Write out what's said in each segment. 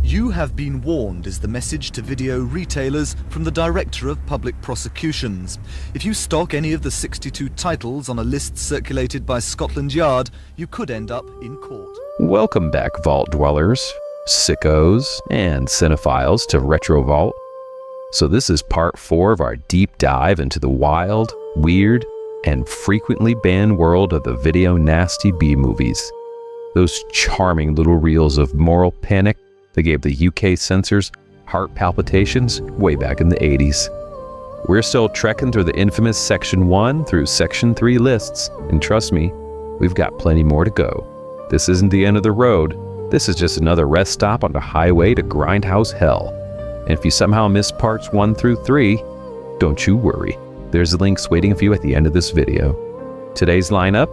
You have been warned is the message to video retailers from the Director of Public Prosecutions. If you stock any of the 62 titles on a list circulated by Scotland Yard, you could end up in court. Welcome back, Vault Dwellers, sickos, and cinephiles to Retro Vault. So this is part 4 of our deep dive into the wild, weird, and frequently banned world of the video nasty B-movies. Those charming little reels of moral panic that gave the UK censors heart palpitations way back in the 80s. We're still trekking through the infamous Section 1 through Section 3 lists, and trust me, we've got plenty more to go. This isn't the end of the road, this is just another rest stop on the highway to grindhouse hell. And if you somehow missed parts 1 through 3, don't you worry. There's links waiting for you at the end of this video. Today's lineup,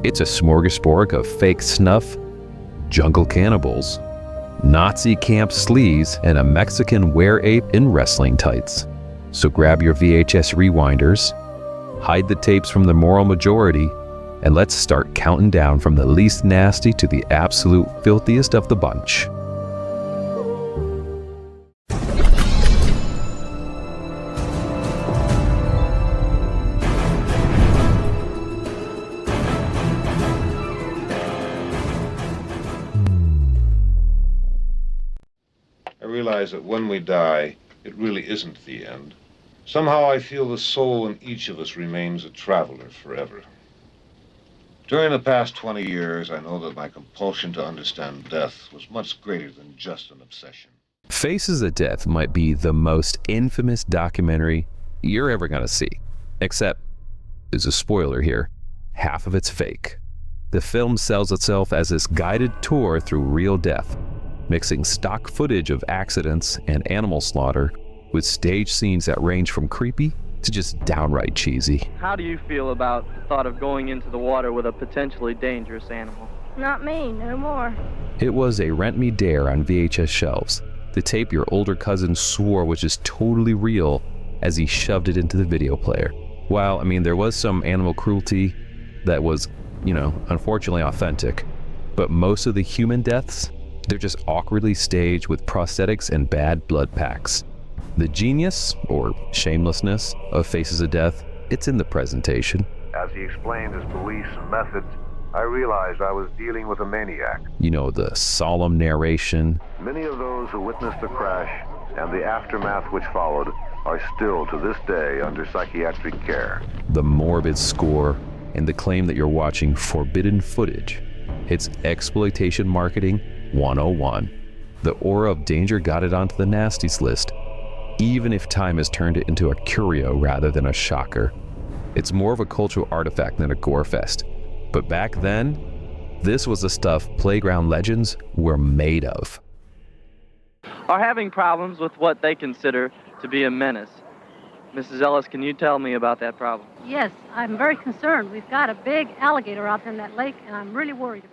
it's a smorgasbord of fake snuff, jungle cannibals, Nazi camp sleaze, and a Mexican were-ape in wrestling tights. So grab your VHS rewinders, hide the tapes from the moral majority, and let's start counting down from the least nasty to the absolute filthiest of the bunch. I realize that when we die, it really isn't the end. Somehow I feel the soul in each of us remains a traveler forever. During the past 20 years, I know that my compulsion to understand death was much greater than just an obsession. Faces of Death might be the most infamous documentary you're ever gonna see. Except, there's a spoiler here, half of it's fake. The film sells itself as this guided tour through real death, mixing stock footage of accidents and animal slaughter with stage scenes that range from creepy to just downright cheesy. How do you feel about the thought of going into the water with a potentially dangerous animal? Not me, no more. It was a rent me dare on VHS shelves, the tape your older cousin swore was just totally real as he shoved it into the video player. While, I mean, there was some animal cruelty that was, unfortunately authentic, but most of the human deaths, they're just awkwardly staged with prosthetics and bad blood packs. The genius, or shamelessness, of Faces of Death, it's in the presentation. As he explained his beliefs and methods, I realized I was dealing with a maniac. The solemn narration. Many of those who witnessed the crash and the aftermath which followed are still to this day under psychiatric care. The morbid score, and the claim that you're watching forbidden footage. It's exploitation marketing 101. The aura of danger got it onto the Nasties list, even if time has turned it into a curio rather than a shocker. It's more of a cultural artifact than a gore fest. But back then, this was the stuff playground legends were made of. Are having problems with what they consider to be a menace. Mrs. Ellis, can you tell me about that problem? Yes, I'm very concerned. We've got a big alligator out there in that lake, and I'm really worried about it.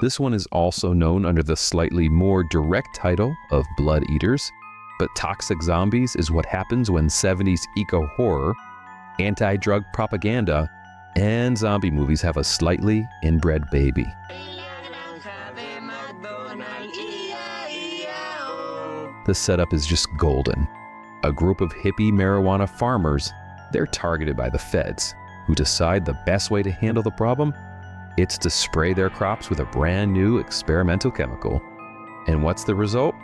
This one is also known under the slightly more direct title of Blood Eaters, but Toxic Zombies is what happens when 70s eco-horror, anti-drug propaganda, and zombie movies have a slightly inbred baby. The setup is just golden. A group of hippie marijuana farmers, they're targeted by the feds, who decide the best way to handle the problem, it's to spray their crops with a brand new experimental chemical. And what's the result?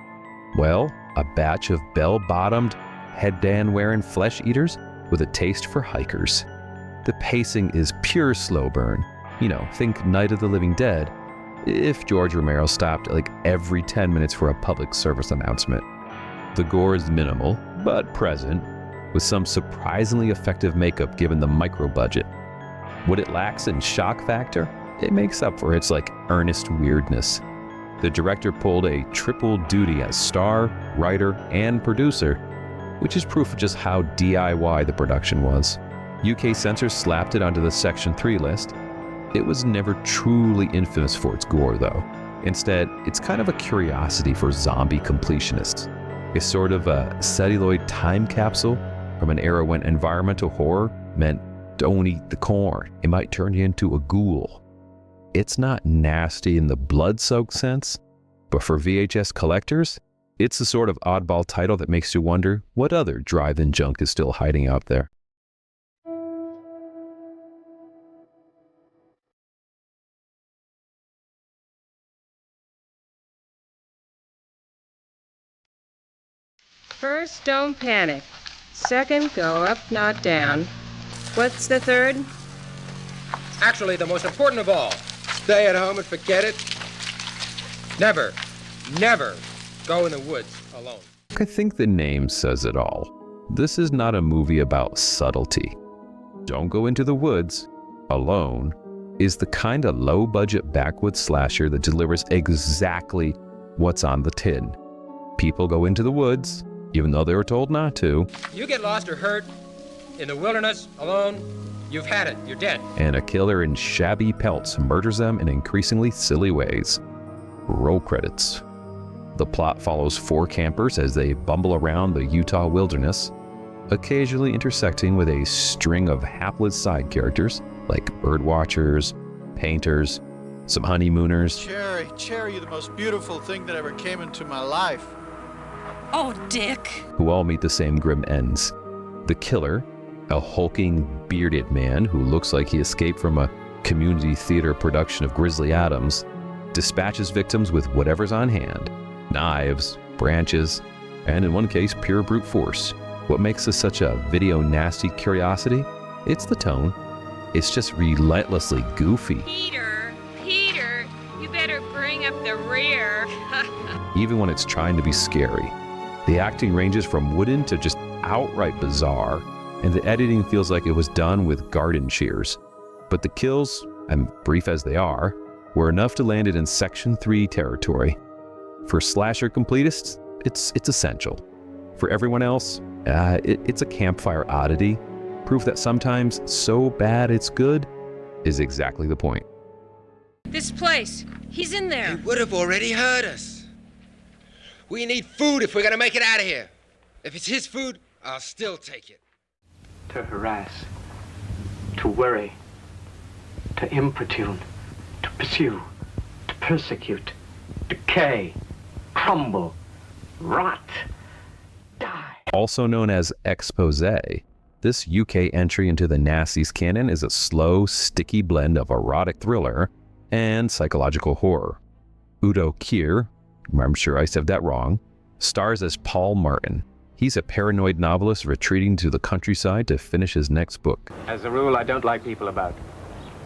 Well, a batch of bell-bottomed, headband-wearing flesh eaters with a taste for hikers. The pacing is pure slow burn. Think Night of the Living Dead, if George Romero stopped like every 10 minutes for a public service announcement. The gore is minimal, but present, with some surprisingly effective makeup given the micro-budget. What it lacks in shock factor, it makes up for its earnest weirdness. The director pulled a triple duty as star, writer, and producer, which is proof of just how DIY the production was. UK censors slapped it onto the Section 3 list. It was never truly infamous for its gore, though. Instead, it's kind of a curiosity for zombie completionists. is sort of a celluloid time capsule from an era when environmental horror meant don't eat the corn, it might turn you into a ghoul. It's not nasty in the blood-soaked sense, but for VHS collectors, it's the sort of oddball title that makes you wonder what other drive-in junk is still hiding out there. First, don't panic. Second, go up, not down. What's the third? Actually, the most important of all, stay at home and forget it. Never, never go in the woods alone. I think the name says it all. This is not a movie about subtlety. Don't Go Into the Woods Alone is the kind of low-budget backwoods slasher that delivers exactly what's on the tin. People go into the woods, even though they were told not to. You get lost or hurt in the wilderness alone, you've had it, you're dead. And a killer in shabby pelts murders them in increasingly silly ways. Roll credits. The plot follows 4 campers as they bumble around the Utah wilderness, occasionally intersecting with a string of hapless side characters like birdwatchers, painters, some honeymooners. Cherry, you're the most beautiful thing that ever came into my life. Oh, Dick. Who all meet the same grim ends. The killer, a hulking, bearded man who looks like he escaped from a community theater production of Grizzly Adams, dispatches victims with whatever's on hand. Knives, branches, and in one case, pure brute force. What makes this such a video nasty curiosity? It's the tone. It's just relentlessly goofy. Peter, you better bring up the rear. Even when it's trying to be scary. The acting ranges from wooden to just outright bizarre, and the editing feels like it was done with garden shears. But the kills, and brief as they are, were enough to land it in Section 3 territory. For slasher completists, it's essential. For everyone else, it's a campfire oddity. Proof that sometimes so bad it's good is exactly the point. This place, he's in there. He would have already heard us. We need food if we're gonna make it out of here. If it's his food, I'll still take it. To harass, to worry, to importune, to pursue, to persecute, decay, crumble, rot, die. Also known as expose, this UK entry into the Nasties canon is a slow, sticky blend of erotic thriller and psychological horror. Udo Kier, I'm sure I said that wrong, stars as Paul Martin. He's a paranoid novelist retreating to the countryside to finish his next book. As a rule, I don't like people about.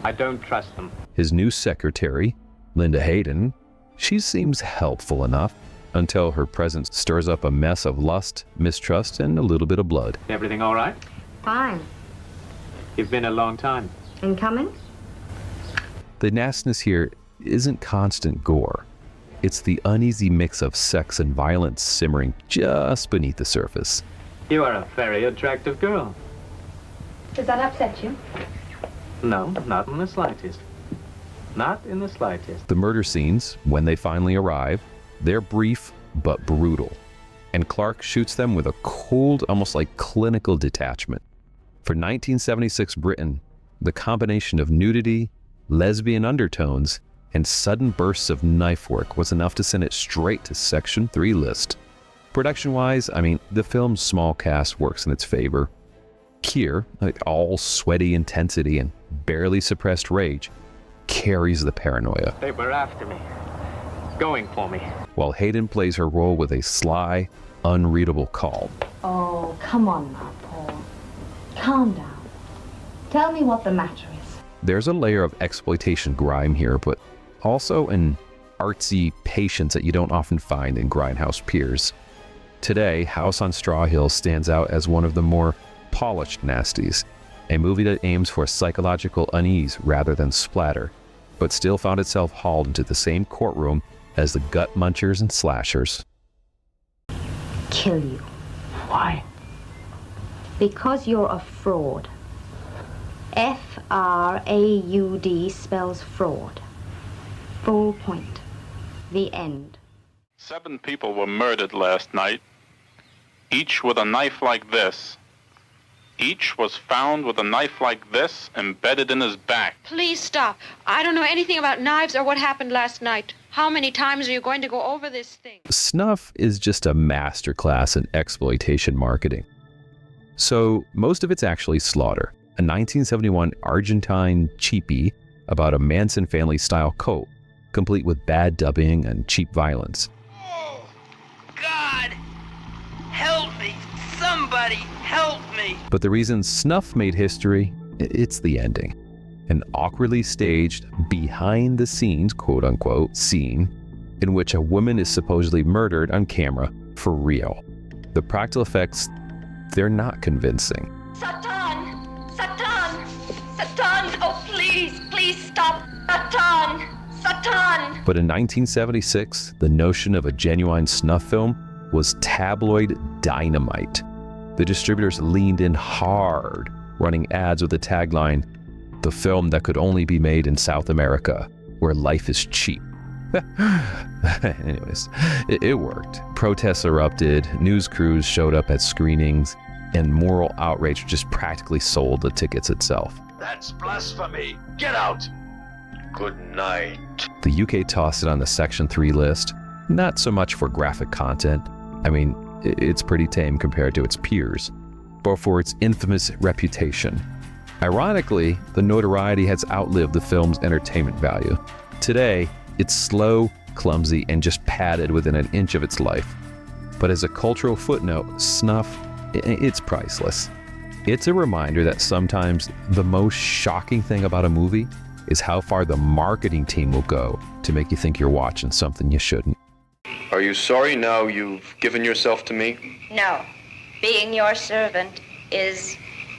I don't trust them. His new secretary, Linda Hayden, she seems helpful enough until her presence stirs up a mess of lust, mistrust, and a little bit of blood. Everything all right? Fine. You've been a long time. And coming? The nastiness here isn't constant gore. It's the uneasy mix of sex and violence simmering just beneath the surface. You are a very attractive girl. Does that upset you? No, not in the slightest. Not in the slightest. The murder scenes, when they finally arrive, they're brief but brutal. And Clark shoots them with a cold, almost like clinical detachment. For 1976 Britain, the combination of nudity, lesbian undertones, and sudden bursts of knife work was enough to send it straight to Section 3 list. Production-wise, the film's small cast works in its favor. Kier, all sweaty intensity and barely suppressed rage, carries the paranoia. They were after me, going for me. While Hayden plays her role with a sly, unreadable calm. Oh, come on now, Paul. Calm down. Tell me what the matter is. There's a layer of exploitation grime here, but also an artsy patience that you don't often find in grindhouse peers. Today, House on Straw Hill stands out as one of the more polished nasties, a movie that aims for psychological unease rather than splatter, but still found itself hauled into the same courtroom as the gut munchers and slashers. Kill you. Why? Because you're a fraud. F-R-A-U-D spells fraud. Full point. The end. 7 people were murdered last night each with a knife like this. Each was found with a knife like this embedded in his back. Please stop. I don't know anything about knives or what happened last night. How many times are you going to go over this thing? Snuff is just a masterclass in exploitation marketing. So most of it's actually slaughter, a 1971 Argentine cheapie about a Manson family-style cult, complete with bad dubbing and cheap violence. Oh, God! Help me! Somebody help me! But the reason Snuff made history, it's the ending. An awkwardly staged, behind-the-scenes, quote-unquote, scene in which a woman is supposedly murdered on camera for real. The practical effects, they're not convincing. Satan! Satan! Satan! Oh, please, please stop! Satan! Satan! But in 1976, the notion of a genuine snuff film was tabloid dynamite. The distributors leaned in hard, running ads with the tagline, "The film that could only be made in South America, where life is cheap." Anyways, it worked. Protests erupted, news crews showed up at screenings, and moral outrage just practically sold the tickets itself. That's blasphemy! Get out! Good night. The UK tossed it on the Section 3 list, not so much for graphic content. I mean, it's pretty tame compared to its peers, but for its infamous reputation. Ironically, the notoriety has outlived the film's entertainment value. Today, it's slow, clumsy, and just padded within an inch of its life. But as a cultural footnote, Snuff, it's priceless. It's a reminder that sometimes the most shocking thing about a movie is how far the marketing team will go to make you think you're watching something you shouldn't. Are you sorry now you've given yourself to me? No. Being your servant is,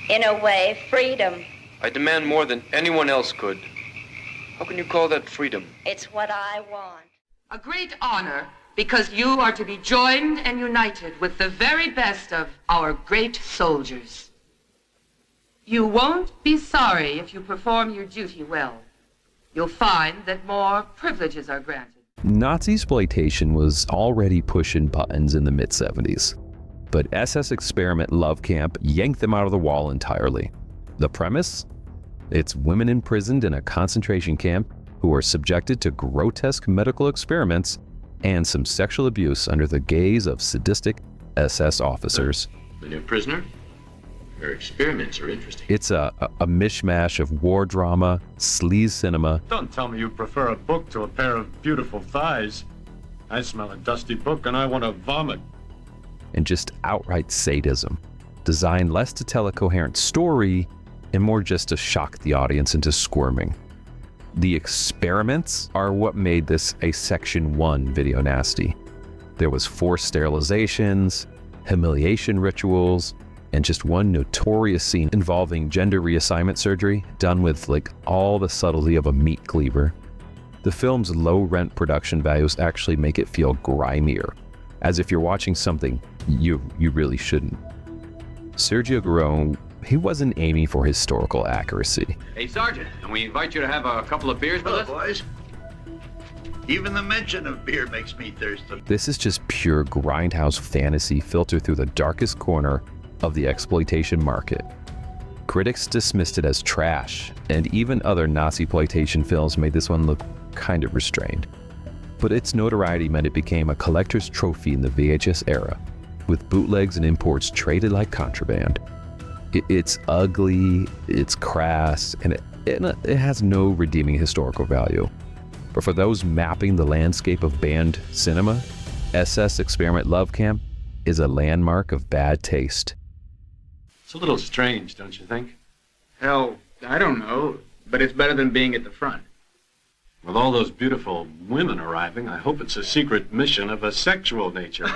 in a way, freedom. I demand more than anyone else could. How can you call that freedom? It's what I want. A great honor, because you are to be joined and united with the very best of our great soldiers. You won't be sorry if you perform your duty well. You'll find that more privileges are granted. Nazi exploitation was already pushing buttons in the mid-70s, but SS Experiment Love Camp yanked them out of the wall entirely. The premise? It's women imprisoned in a concentration camp who are subjected to grotesque medical experiments and some sexual abuse under the gaze of sadistic SS officers. The new prisoner? Her experiments are interesting. It's a mishmash of war drama, sleaze cinema. Don't tell me you prefer a book to a pair of beautiful thighs. I smell a dusty book and I want to vomit. And just outright sadism, designed less to tell a coherent story and more just to shock the audience into squirming. The experiments are what made this a Section 1 video nasty. There was forced sterilizations, humiliation rituals, and just one notorious scene involving gender reassignment surgery done with like all the subtlety of a meat cleaver. The film's low rent production values actually make it feel grimier, as if you're watching something you really shouldn't. Sergio Garone, he wasn't aiming for historical accuracy. Hey, Sergeant, can we invite you to have a couple of beers with us? Boys. Even the mention of beer makes me thirsty. This is just pure grindhouse fantasy filtered through the darkest corner of the exploitation market. Critics dismissed it as trash, and even other Nazi-ploitation films made this one look kind of restrained. But its notoriety meant it became a collector's trophy in the VHS era, with bootlegs and imports traded like contraband. It's ugly, it's crass, and it has no redeeming historical value. But for those mapping the landscape of banned cinema, SS Experiment Love Camp is a landmark of bad taste. It's a little strange, don't you think? Hell, I don't know, but it's better than being at the front. With all those beautiful women arriving, I hope it's a secret mission of a sexual nature.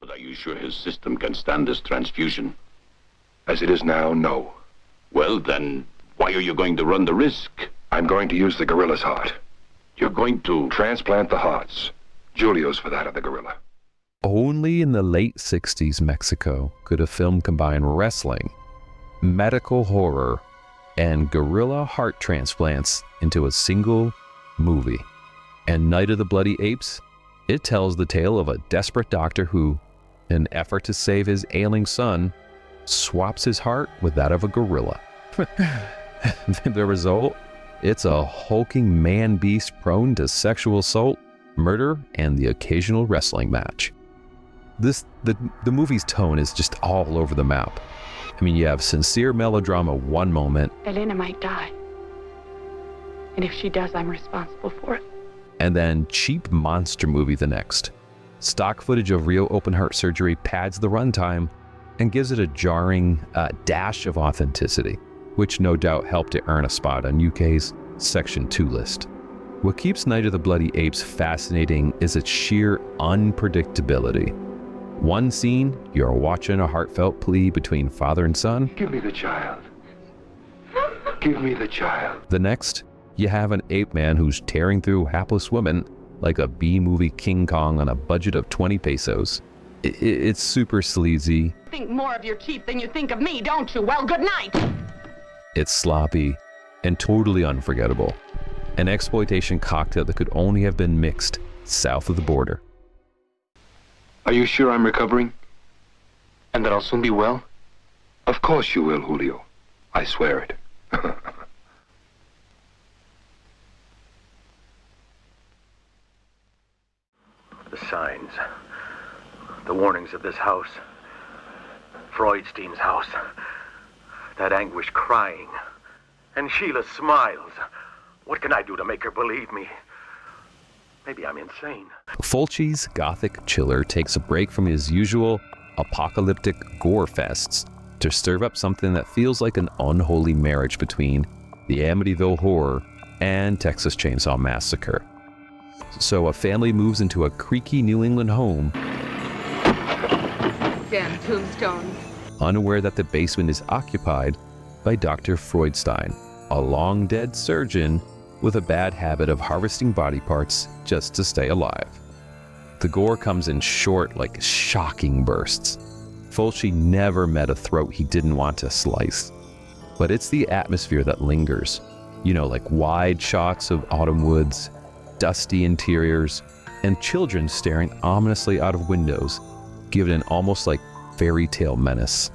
But are you sure his system can stand this transfusion? As it is now, no. Well, then, why are you going to run the risk? I'm going to use the gorilla's heart. You're going to transplant the hearts. Julio's for that of the gorilla. Only in the late 60s Mexico could a film combine wrestling, medical horror, and gorilla heart transplants into a single movie. And Night of the Bloody Apes, it tells the tale of a desperate doctor who, in an effort to save his ailing son, swaps his heart with that of a gorilla. The result? It's a hulking man-beast prone to sexual assault, murder, and the occasional wrestling match. The movie's tone is just all over the map. I mean, you have sincere melodrama one moment, Elena might die. And if she does, I'm responsible for it. and then cheap monster movie the next. Stock footage of real open-heart surgery pads the runtime and gives it a jarring dash of authenticity, which no doubt helped it earn a spot on UK's Section 2 list. What keeps Night of the Bloody Apes fascinating is its sheer unpredictability. One scene, you're watching a heartfelt plea between father and son. Give me the child. Give me the child. The next, you have an ape man who's tearing through hapless women like a B-movie King Kong on a budget of 20 pesos. It's super sleazy. Think more of your chief than you think of me, don't you? Well, good night. It's sloppy and totally unforgettable. An exploitation cocktail that could only have been mixed south of the border. Are you sure I'm recovering? And that I'll soon be well? Of course you will, Julio. I swear it. The signs, the warnings of this house, Freudstein's house, that anguish crying, and Sheila smiles. What can I do to make her believe me? Maybe I'm insane. Fulci's gothic chiller takes a break from his usual apocalyptic gore fests to serve up something that feels like an unholy marriage between the Amityville Horror and Texas Chainsaw Massacre. So a family moves into a creaky New England home, Damn tombstones. unaware that the basement is occupied by Dr. Freudstein, a long-dead surgeon with a bad habit of harvesting body parts just to stay alive. The gore comes in short, like shocking bursts. Fulci never met a throat he didn't want to slice. But it's the atmosphere that lingers. You know, like wide shots of autumn woods, dusty interiors, and children staring ominously out of windows, give it an almost like fairy tale menace.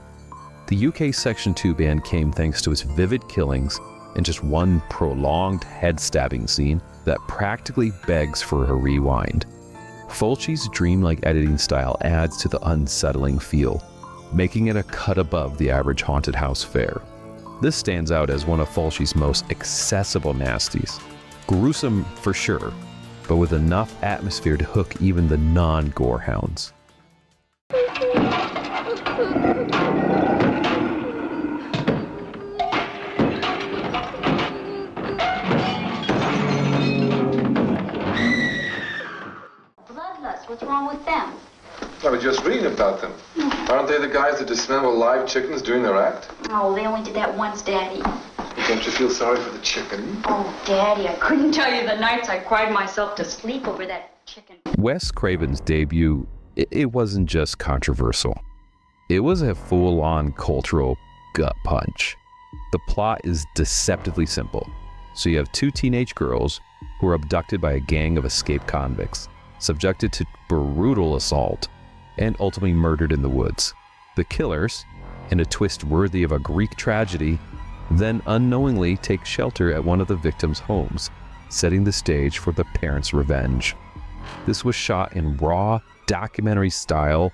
The UK Section 2 ban came thanks to its vivid killings and just one prolonged head-stabbing scene that practically begs for a rewind. Fulci's dreamlike editing style adds to the unsettling feel, making it a cut above the average haunted house fare. This stands out as one of Fulci's most accessible nasties. Gruesome for sure, but with enough atmosphere to hook even the non-gore hounds. Bloodlust, what's wrong with them? I was just reading about them. Aren't they the guys that dismember live chickens during their act? Oh, they only did that once, Daddy. Don't you feel sorry for the chicken? Oh, Daddy, I couldn't tell you the nights I cried myself to sleep over that chicken. Wes Craven's debut, it wasn't just controversial. It was a full-on cultural gut punch. The plot is deceptively simple. So you have two teenage girls who are abducted by a gang of escaped convicts, subjected to brutal assault, and ultimately murdered in the woods. The killers, in a twist worthy of a Greek tragedy, then unknowingly take shelter at one of the victims' homes, setting the stage for the parents' revenge. This was shot in raw, documentary style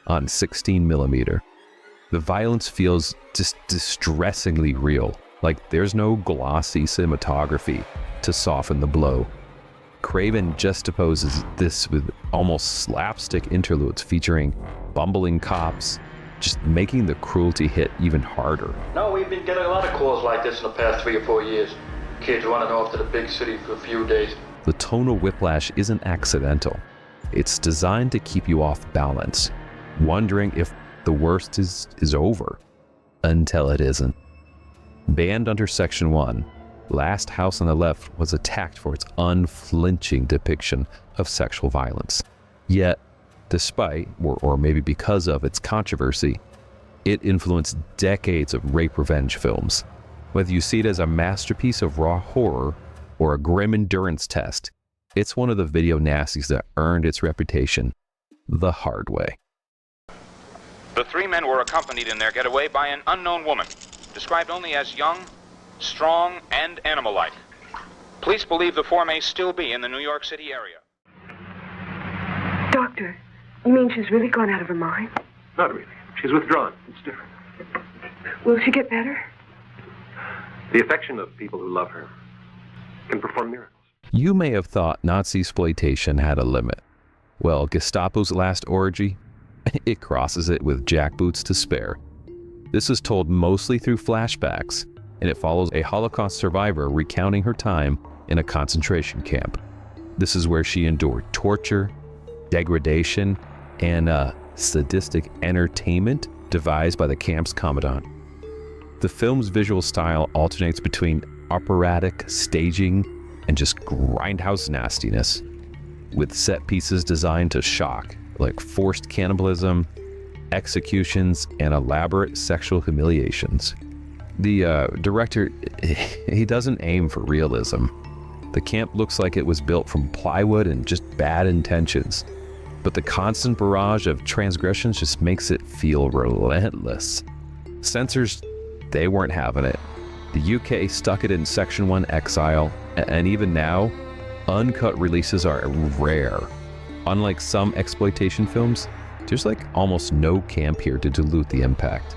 on 16mm. The violence feels just distressingly real, like there's no glossy cinematography to soften the blow. Craven juxtaposes this with almost slapstick interludes featuring bumbling cops, just making the cruelty hit even harder. No, we've been getting a lot of calls like this in the past 3 or 4 years. Kids running off to the big city for a few days. The tonal whiplash isn't accidental. It's designed to keep you off balance, wondering if the worst is over, until it isn't. Banned under Section 1, Last House on the Left was attacked for its unflinching depiction of sexual violence. Yet, despite, or maybe because of its controversy, it influenced decades of rape revenge films. Whether you see it as a masterpiece of raw horror or a grim endurance test, it's one of the video nasties that earned its reputation the hard way. The three men were accompanied in their getaway by an unknown woman, described only as young, strong, and animal-like. Police believe the four may still be in the New York City area. Doctor, you mean she's really gone out of her mind? Not really. She's withdrawn. It's different. Will she get better? The affection of people who love her can perform miracles. You may have thought Nazi exploitation had a limit. Well, Gestapo's last orgy, it crosses it with jackboots to spare. This is told mostly through flashbacks, and it follows a Holocaust survivor recounting her time in a concentration camp. This is where she endured torture, degradation, and sadistic entertainment devised by the camp's commandant. The film's visual style alternates between operatic staging and just grindhouse nastiness, with set pieces designed to shock, like forced cannibalism, executions, and elaborate sexual humiliations. The director, he doesn't aim for realism. The camp looks like it was built from plywood and just bad intentions, but the constant barrage of transgressions just makes it feel relentless. Censors, they weren't having it. The UK stuck it in Section 1 exile, and even now, uncut releases are rare. Unlike some exploitation films, there's like almost no camp here to dilute the impact.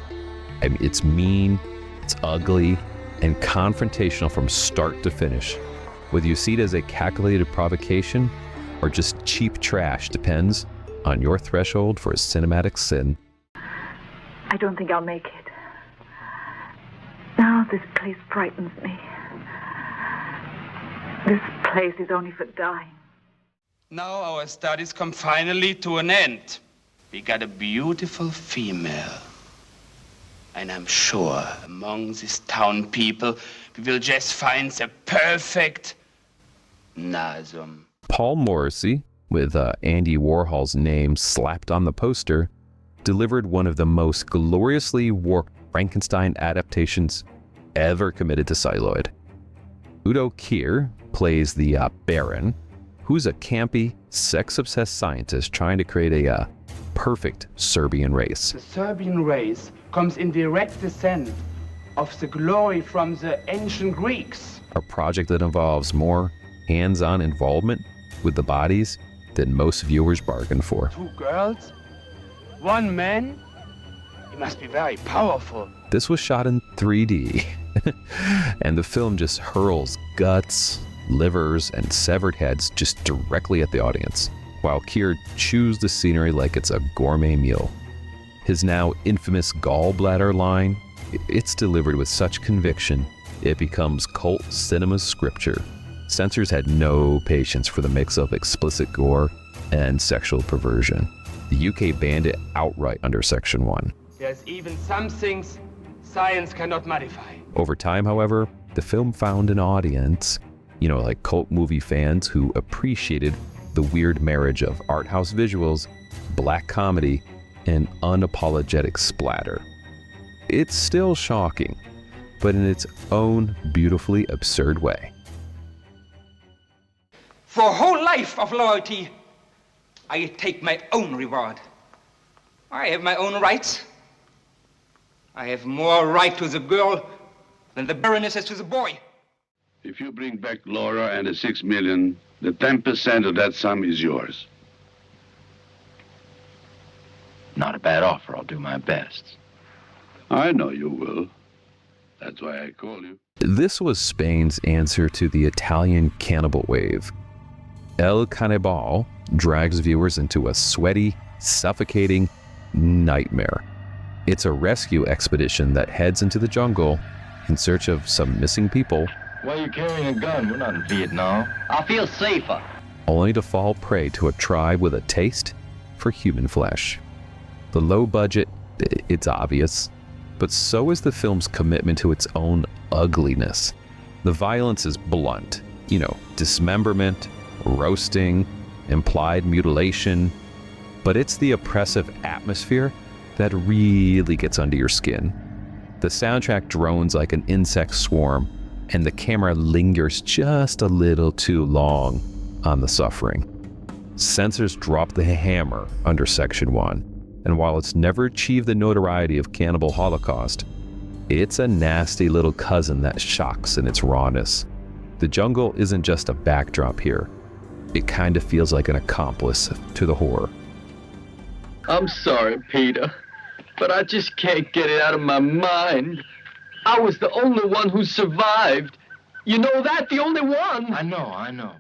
I mean, it's mean, it's ugly, and confrontational from start to finish. Whether you see it as a calculated provocation or just cheap trash depends on your threshold for a cinematic sin. I don't think I'll make it. Now this place frightens me. This place is only for dying. Now our studies come finally to an end. We got a beautiful female. And I'm sure among these town people, we will just find the perfect nasum. Paul Morrissey, with Andy Warhol's name slapped on the poster, delivered one of the most gloriously warped Frankenstein adaptations ever committed to celluloid. Udo Kier plays the Baron, who's a campy, sex-obsessed scientist trying to create a perfect Serbian race. The Serbian race comes in direct descent of the glory from the ancient Greeks. A project that involves more hands-on involvement with the bodies than most viewers bargain for. 2 girls? 1 man? He must be very powerful. This was shot in 3D, and the film just hurls guts, livers, and severed heads just directly at the audience, while Kier chews the scenery like it's a gourmet meal. His now infamous gallbladder line, it's delivered with such conviction, it becomes cult cinema scripture. Censors had no patience for the mix of explicit gore and sexual perversion. The UK banned it outright under Section 1. There's even some things science cannot modify. Over time, however, the film found an audience, like cult movie fans who appreciated the weird marriage of art house visuals, black comedy, and unapologetic splatter. It's still shocking, but in its own beautifully absurd way. For a whole life of loyalty, I take my own reward. I have my own rights. I have more right to the girl than the Baroness has to the boy. If you bring back Laura and the $6 million, the 10% of that sum is yours. Not a bad offer. I'll do my best. I know you will. That's why I call you. This was Spain's answer to the Italian cannibal wave. El Caníbal drags viewers into a sweaty, suffocating nightmare. It's a rescue expedition that heads into the jungle in search of some missing people. Why are you carrying a gun? We're not in Vietnam. I feel safer. Only to fall prey to a tribe with a taste for human flesh. The low budget, it's obvious, but so is the film's commitment to its own ugliness. The violence is blunt, dismemberment, roasting, implied mutilation, but it's the oppressive atmosphere that really gets under your skin. The soundtrack drones like an insect swarm, and the camera lingers just a little too long on the suffering. Censors drop the hammer under Section 1. And while it's never achieved the notoriety of Cannibal Holocaust, it's a nasty little cousin that shocks in its rawness. The jungle isn't just a backdrop here. It kind of feels like an accomplice to the horror. I'm sorry, Peter, but I just can't get it out of my mind. I was the only one who survived. You know that? The only one. I know.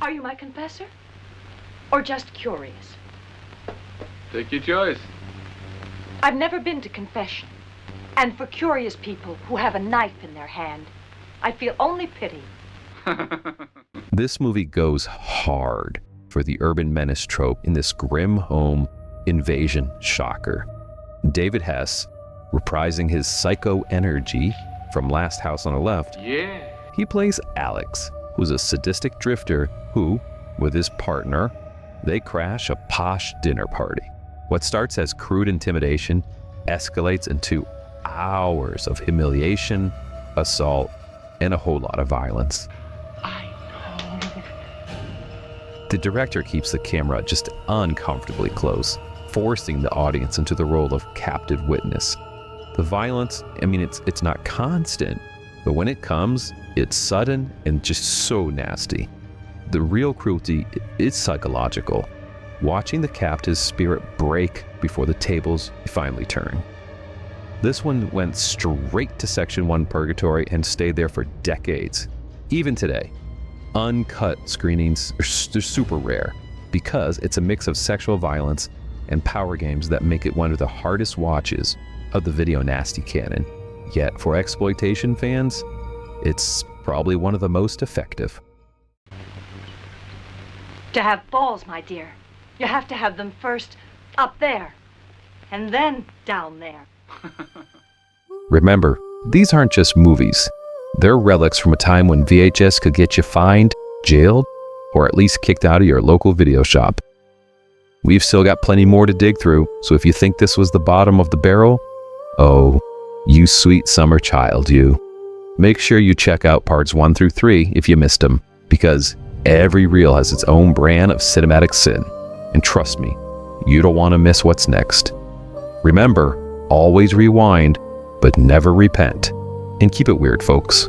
Are you my confessor? Or just curious? Take your choice. I've never been to confession. And for curious people who have a knife in their hand, I feel only pity. This movie goes hard for the urban menace trope in this grim home invasion shocker. David Hess, reprising his psycho energy from Last House on the Left, he plays Alex, who's a sadistic drifter who, with his partner, they crash a posh dinner party. What starts as crude intimidation escalates into hours of humiliation, assault, and a whole lot of violence. The director keeps the camera just uncomfortably close, forcing the audience into the role of captive witness. The violence, it's not constant, but when it comes, it's sudden and just so nasty. The real cruelty is psychological, watching the captive's spirit break before the tables finally turn. This one went straight to Section 1 purgatory and stayed there for decades. Even today, uncut screenings are super rare because it's a mix of sexual violence and power games that make it one of the hardest watches of the video nasty canon. Yet for exploitation fans, it's probably one of the most effective. To have balls, my dear, you have to have them first up there, and then down there. Remember, these aren't just movies. They're relics from a time when VHS could get you fined, jailed, or at least kicked out of your local video shop. We've still got plenty more to dig through, so if you think this was the bottom of the barrel, oh, you sweet summer child, you. Make sure you check out parts 1 through 3 if you missed them, because every reel has its own brand of cinematic sin. And trust me, you don't want to miss what's next. Remember, always rewind, but never repent. And keep it weird, folks.